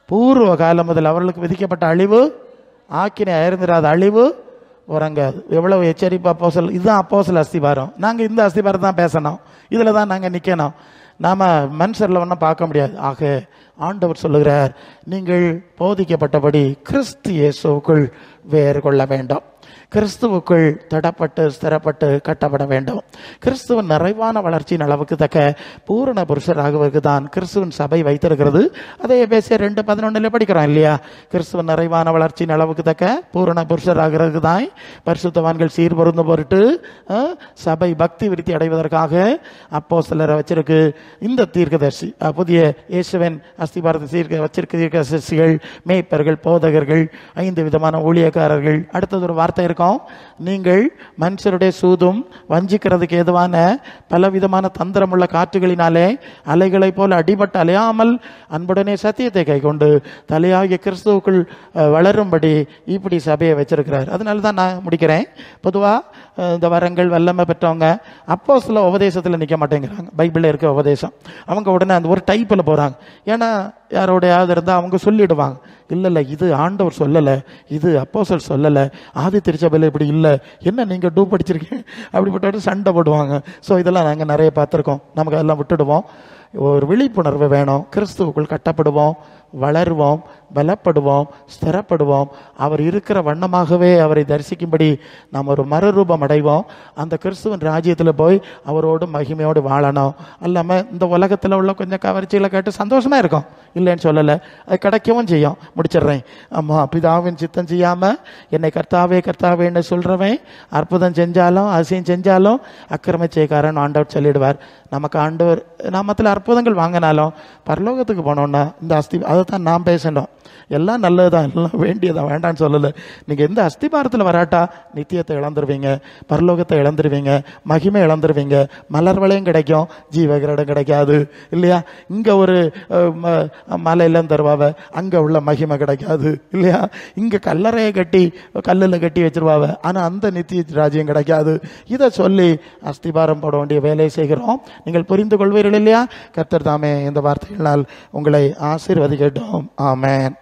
பூர்வ காலம் முதல் அவர்களுக்கு விதிக்கப்பட்ட அழிவு ஆக்கினை அயர்ந்திராத அழிவு உறங்காது. எவ்வளவு எச்சரிப்பு அப்போஸ்தலர். இதுதான் அப்போஸ்தலர் அஸ்திபாரம். நாங்கள் இந்த அஸ்திபாரம் தான் பேசணும், இதில் தான் நாங்கள் நிற்கணும். நாம் மனுஷரில் ஒன்றும் பார்க்க முடியாது. ஆக ஆண்டவர் சொல்லுகிறார், நீங்கள் போதிக்கப்பட்டபடி கிறிஸ்து இயேசுவுக்குள் வேறு கொள்ள வேண்டும். கிறிஸ்துவுக்குள் தடப்பட்டு ஸ்திரப்பட்டு கட்டப்பட வேண்டும். கிறிஸ்துவின் நிறைவான வளர்ச்சியின் அளவுக்கு தக்க பூரண புருஷராகுவதற்கு தான் கிறிஸ்துவின் சபை வைத்திருக்கிறது. அதை எபேசியர் 2:11 படிக்கிறோம் இல்லையா? கிறிஸ்துவின் நிறைவான வளர்ச்சியின் அளவுக்கு தக்க பூரண புருஷராகிறதுக்கு தான் பரிசுத்தவான்கள் சீர்பொருந்த பொருட்டு சபை பக்தி விருத்தி அடைவதற்காக அப்போஸ்தலரை வச்சிருக்கு. இந்த தீர்க்கதரிசி புதிய இயேசுவின் அஸ்திபாரத்தை வச்சிருக்க தீர்க்கதரிசிகள், மேய்ப்பர்கள், போதகர்கள், 5 விதமான ஊழியக்காரர்கள். அடுத்தது ஒரு வார்த்தை இருக்கும், நீங்கள் மனுஷருடைய சூதும் வஞ்சிக்கிறதுக்கு ஏதுவான பலவிதமான தந்திரமுள்ள காற்றுகளினாலே அலைகளை போல அடிபட்டு அலையாமல் அன்புடனே சத்தியத்தை கை கொண்டு தலையாகிய கிறிஸ்துவுக்குள் வளரும்படி இப்படி சபையை வச்சிருக்கிறார். அதனால தான் நான் முடிக்கிறேன். பொதுவாக இந்த வரங்கள் வல்லமை பெற்றவங்க அப்போஸ்தல உபதேசத்தில் நிற்க மாட்டேங்கிறாங்க. பைபிளில் இருக்க உபதேசம் அவங்க உடனே அந்த ஒரு டைப்பில் போகிறாங்க. ஏன்னா யாரோடையாவது இருந்தால் அவங்க சொல்லிடுவாங்க, இல்லை இது ஆண்டவர் சொல்லலை, இது அப்போஸ்தலர் சொல்லலை, ஆதி திருச்சபையில் இப்படி இல்லை, என்ன நீங்கள் டூ படிச்சிருக்கீங்க அப்படிப்பட்ட சண்டை போடுவாங்க. ஸோ இதெல்லாம் நாங்கள் நிறைய பார்த்துருக்கோம். நமக்கு அதெல்லாம் விட்டுடுவோம். ஒரு விழிப்புணர்வு வேணும். கிறிஸ்துவுக்குள் கட்டப்படுவோம், வளருவோம், பலப்படுவோம், ஸ்திரப்படுவோம். அவர் இருக்கிற வண்ணமாகவே அவரை தரிசிக்கும்படி நாம் ஒரு மறுரூபம் அடைவோம். அந்த கிறிஸ்துவின் ராஜ்யத்தில் போய் அவரோடு மகிமையோடு வாழணும். அல்லாமல் இந்த உலகத்தில் உள்ள கொஞ்சம் கவர்ச்சிகளை கேட்டு சந்தோஷமாக இருக்கும், இல்லைன்னு சொல்லலை, அது கிடைக்கவும் செய்யும். முடிச்சிடுறேன். ஆமாம், பிதாவின் சித்தம் செய்யாமல் என்னை கர்த்தாவே கர்த்தாவேன்னு சொல்கிறவன் அற்புதம் செஞ்சாலும் அதிசயம் செஞ்சாலும் அக்கிரம செய்காரன் ஆண்டவர் சொல்லிடுவார். நமக்கு ஆண்டவர் நாமத்தில் அற்புதங்கள் வாங்கினாலும் பரலோகத்துக்கு போனோன்னா இந்த அதை தான் நான் பேசணும். எல்லாம் நல்லதுதான், எல்லாம் வேண்டியதான், வேண்டான்னு சொல்லலை. நீங்கள் எந்த அஸ்திபாரத்தில் வராட்டா நித்தியத்தை இழந்துருவீங்க, பரலோகத்தை இழந்துருவீங்க, மகிமை இழந்துருவீங்க, மலர் வளையம் கிடைக்கும், ஜீவகிரடம் கிடைக்காது இல்லையா? இங்கே ஒரு மலையெல்லாம் தருவாவ, அங்கே உள்ள மகிமை கிடைக்காது இல்லையா? இங்கே கல்லறையை கட்டி கல்லில் கட்டி வச்சிருவாவ, ஆனால் அந்த நித்திய ராஜ்யம் கிடைக்காது. இதை சொல்லி அஸ்திபாரம் போட வேண்டிய வேலையை செய்கிறோம். நீங்கள் புரிந்து கொள்வீர்கள் இல்லையா? கர்த்தர் தாமே இந்த வார்த்தைகளால் உங்களை ஆசீர்வதிக்கட்டும். ஆமென்.